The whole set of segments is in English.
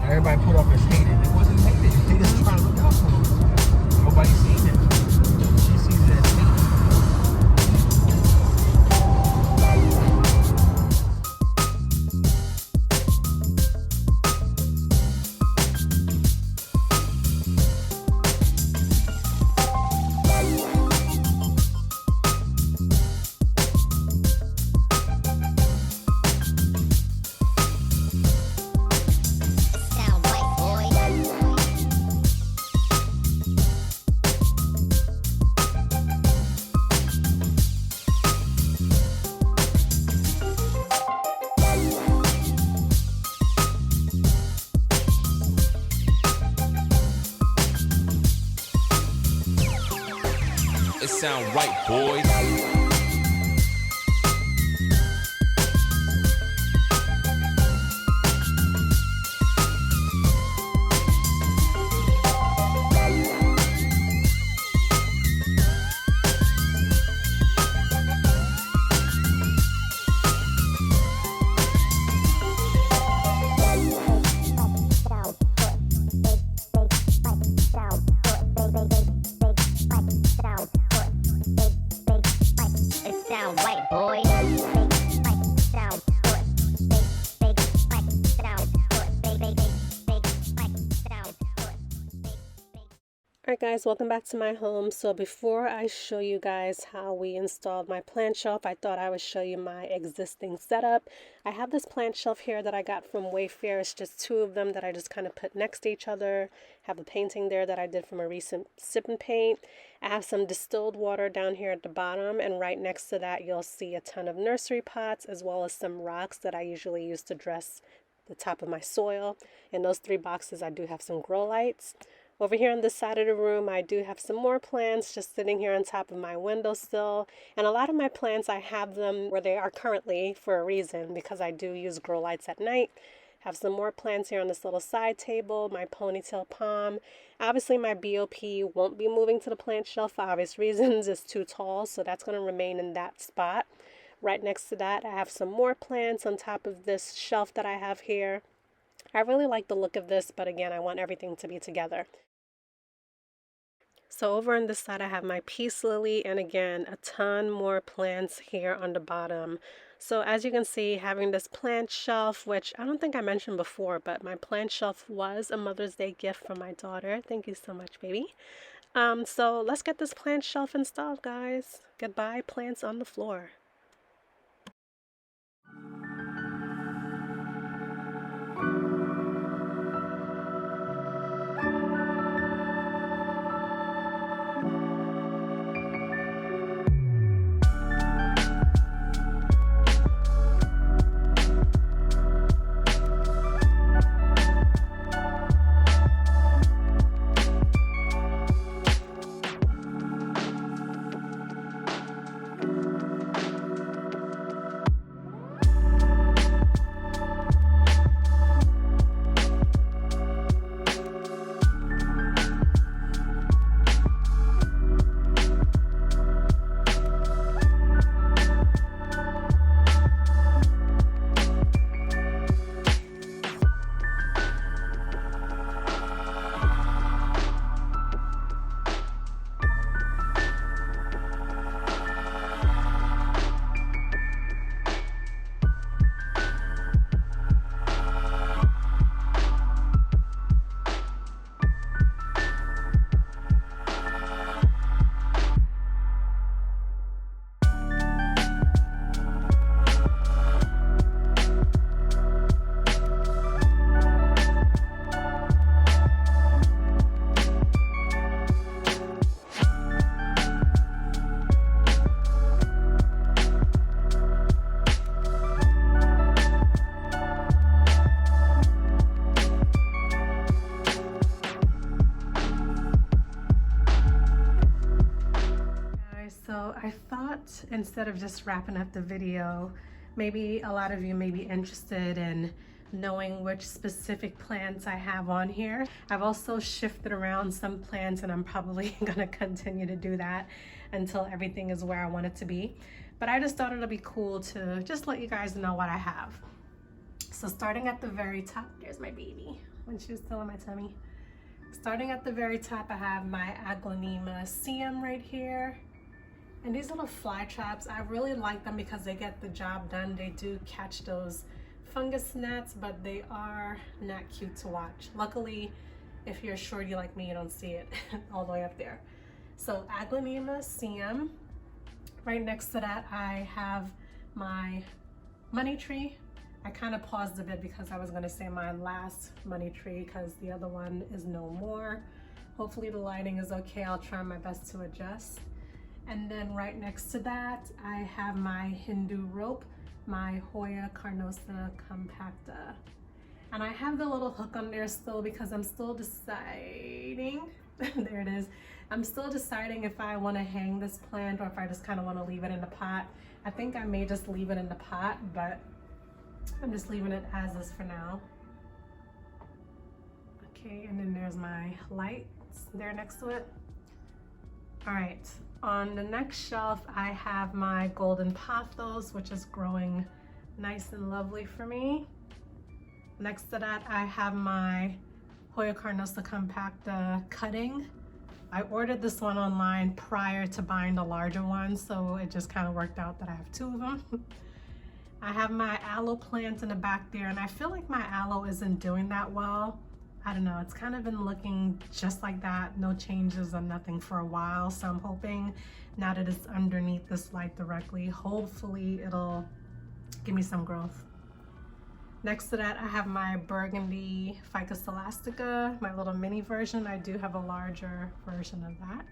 Everybody put up as hated. It wasn't hated. They just trying to look out for us. Nobody seen it. She sees it as hated. It sound right, boys. Alright guys, welcome back to my home. So before I show you guys how we installed my plant shelf, I thought I would show you my existing setup. I have this plant shelf here that I got from Wayfair. It's just two of them that I just kind of put next to each other. Have a painting there that I did from a recent sip and paint. I have some distilled water down here at the bottom, and right next to that you'll see a ton of nursery pots as well as some rocks that I usually use to dress the top of my soil. In those three boxes I do have some grow lights. Over here on this side of the room, I do have some more plants just sitting here on top of my windowsill. And a lot of my plants, I have them where they are currently for a reason, because I do use grow lights at night. Have some more plants here on this little side table, my ponytail palm. Obviously, my BOP won't be moving to the plant shelf for obvious reasons. It's too tall, so that's going to remain in that spot. Right next to that, I have some more plants on top of this shelf that I have here. I really like the look of this, but again, I want everything to be together. So over on this side I have my peace lily, and again a ton more plants here on the bottom. So as you can see, having this plant shelf, which I don't think I mentioned before, but my plant shelf was a Mother's Day gift from my daughter. Thank you so much, baby. So let's get this plant shelf installed, guys. Goodbye plants on the floor. So I thought instead of just wrapping up the video, maybe a lot of you may be interested in knowing which specific plants I have on here. I've also shifted around some plants, and I'm probably gonna continue to do that until everything is where I want it to be. But I just thought it'd be cool to just let you guys know what I have. So starting at the very top, there's my baby. when she was still in my tummy. Starting at the very top, I have my Aglaonema Siam right here. And these little fly traps, I really like them because they get the job done. They do catch those fungus gnats, but they are not cute to watch. Luckily, if you're shorty like me, you don't see it all the way up there. So Aglaonema Siam. Right next to that, I have my money tree. I kind of paused a bit because I was going to say my last money tree because the other one is no more. Hopefully the lighting is okay. I'll try my best to adjust. And then right next to that, I have my Hindu rope, my Hoya carnosa compacta. And I have the little hook on there still because I'm still deciding, there it is. I'm still deciding if I want to hang this plant or if I just kind of want to leave it in the pot. I think I may just leave it in the pot, but I'm just leaving it as is for now. Okay, and then there's my lights there next to it. All right, on the next shelf, I have my golden pothos, which is growing nice and lovely for me. Next to that, I have my Hoya carnosa compacta cutting. I ordered this one online prior to buying the larger one, so it just kind of worked out that I have two of them. I have my aloe plant in the back there, and I feel like my aloe isn't doing that well. I don't know, it's kind of been looking just like that, no changes or nothing for a while. So I'm hoping now that it's underneath this light directly, hopefully it'll give me some growth. Next to that, I have my burgundy Ficus elastica, my little mini version. I do have a larger version of that.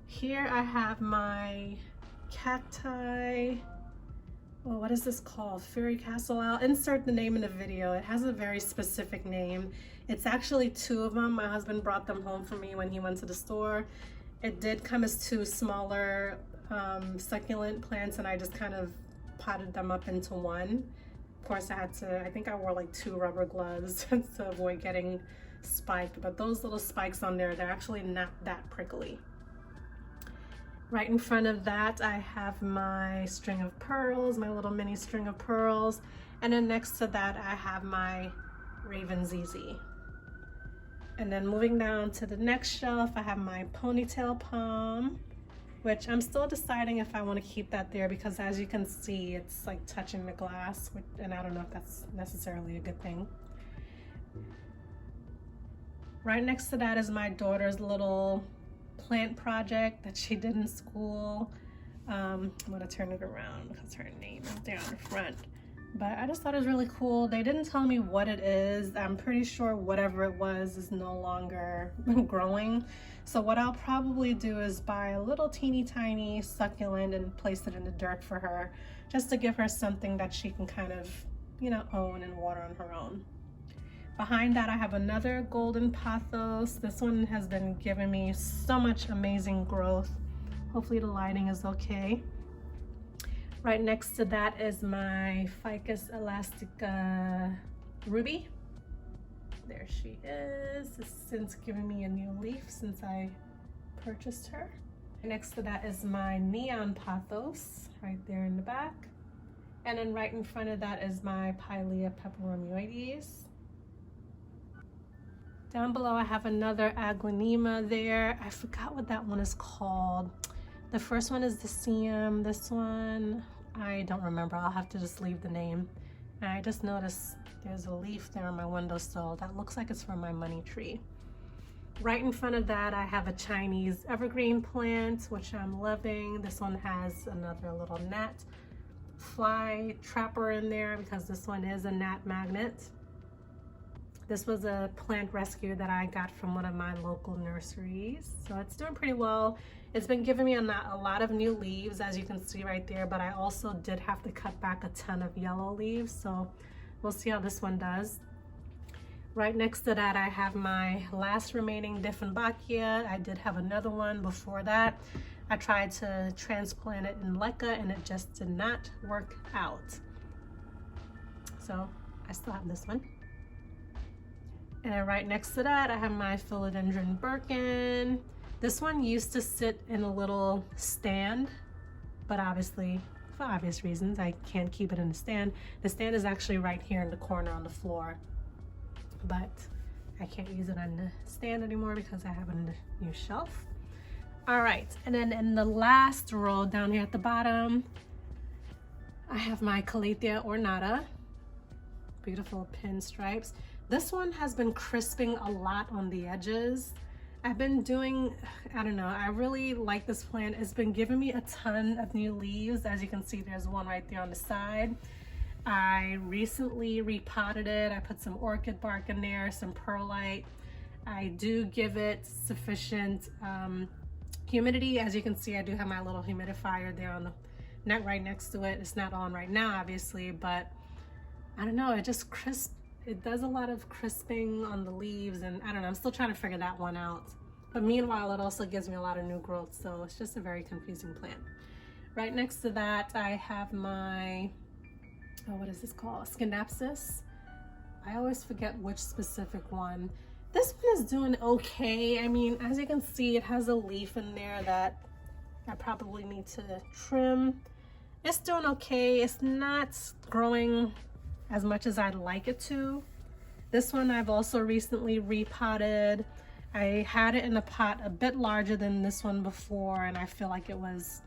Here I have my cacti. Well, what is this called? Fairy Castle. I'll insert the name in the video. It has a very specific name. It's actually two of them. My husband brought them home for me when he went to the store. It did come as two smaller succulent plants, and I just kind of potted them up into one. Of course, I think I wore like 2 rubber gloves to avoid getting spiked, but those little spikes on there, they're actually not that prickly. Right in front of that, I have my string of pearls, my little mini string of pearls. And then next to that, I have my Raven ZZ. And then moving down to the next shelf, I have my ponytail palm, which I'm still deciding if I want to keep that there because as you can see, it's like touching the glass, and I don't know if that's necessarily a good thing. Right next to that is my daughter's little plant project that she did in school. I'm gonna turn it around because her name is there on the front. But I just thought it was really cool. They didn't tell me what it is. I'm pretty sure whatever it was is no longer growing. So what I'll probably do is buy a little teeny tiny succulent and place it in the dirt for her, just to give her something that she can kind of, you know, own and water on her own. Behind that, I have another golden pothos. This one has been giving me so much amazing growth. Hopefully the lighting is okay. Right next to that is my Ficus elastica ruby. There she is. It's since giving me a new leaf since I purchased her. Next to that is my neon pothos right there in the back. And then right in front of that is my Pilea peperomoides. Down below I have another Aglaonema there. I forgot what that one is called. The first one is the Siam. This one, I don't remember. I'll have to just leave the name. And I just noticed there's a leaf there on my windowsill. That looks like it's from my money tree. Right in front of that, I have a Chinese evergreen plant, which I'm loving. This one has another little gnat fly trapper in there because this one is a gnat magnet. This was a plant rescue that I got from one of my local nurseries. So it's doing pretty well. It's been giving me a lot of new leaves, as you can see right there, but I also did have to cut back a ton of yellow leaves. So we'll see how this one does. Right next to that, I have my last remaining Dieffenbachia. I did have another one before that. I tried to transplant it in LECA and it just did not work out. So I still have this one. And then right next to that, I have my Philodendron Birkin. This one used to sit in a little stand, but obviously, for obvious reasons, I can't keep it in the stand. The stand is actually right here in the corner on the floor. but I can't use it on the stand anymore because I have a new shelf. All right, and then in the last row down here at the bottom, I have my Calathea ornata. Beautiful pinstripes. This one has been crisping a lot on the edges. I've been doing, I don't know, I really like this plant. It's been giving me a ton of new leaves. As you can see, there's one right there on the side. I recently repotted it. I put some orchid bark in there, some perlite. I do give it sufficient humidity. As you can see, I do have my little humidifier there on the net right next to it. It's not on right now, obviously, but I don't know, it just crisps. It does a lot of crisping on the leaves, and I don't know, I'm still trying to figure that one out. But meanwhile, it also gives me a lot of new growth, so it's just a very confusing plant. Right next to that, I have my, oh, what is this called? Scindapsus. I always forget which specific one. This one is doing okay. I mean, as you can see, it has a leaf in there that I probably need to trim. It's doing okay. It's not growing as much as I'd like it to. This one I've also recently repotted. I had it in a pot a bit larger than this one before, and I feel like it was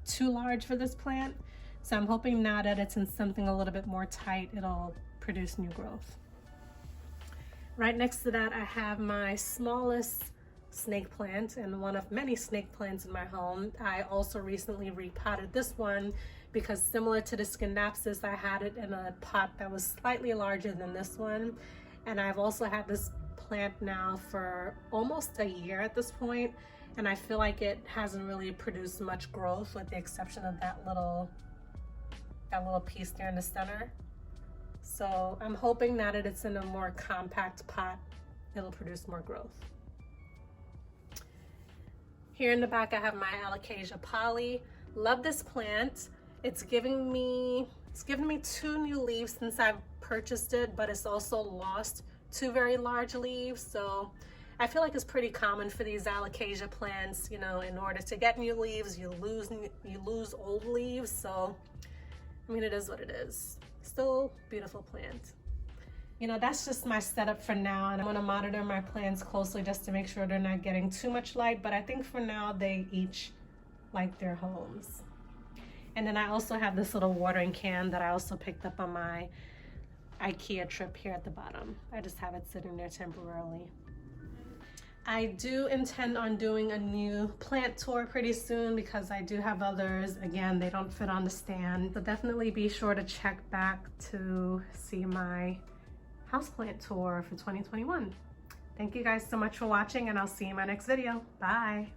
too large for this plant. So I'm hoping now that it's in something a little bit more tight, it'll produce new growth. Right next to that, I have my smallest snake plant and one of many snake plants in my home. I also recently repotted this one because similar to the Scindapsus, I had it in a pot that was slightly larger than this one. And I've also had this plant now for almost a year at this point, and I feel like it hasn't really produced much growth with the exception of that little piece there in the center. So I'm hoping now that it's in a more compact pot, it'll produce more growth. Here in the back, I have my Alocasia poly. Love this plant. It's given me 2 new leaves since I've purchased it, but it's also lost 2 very large leaves. So I feel like it's pretty common for these Alocasia plants, you know, in order to get new leaves, you lose old leaves. So, I mean, it is what it is. Still beautiful plant. You know, that's just my setup for now, and I'm going to monitor my plants closely just to make sure they're not getting too much light, but I think for now they each like their homes. And then I also have this little watering can that I also picked up on my Ikea trip here at the bottom. I just have it sitting there temporarily. I do intend on doing a new plant tour pretty soon because I do have others. Again, they don't fit on the stand. So definitely be sure to check back to see my houseplant tour for 2021. Thank you guys so much for watching, and I'll see you in my next video. Bye.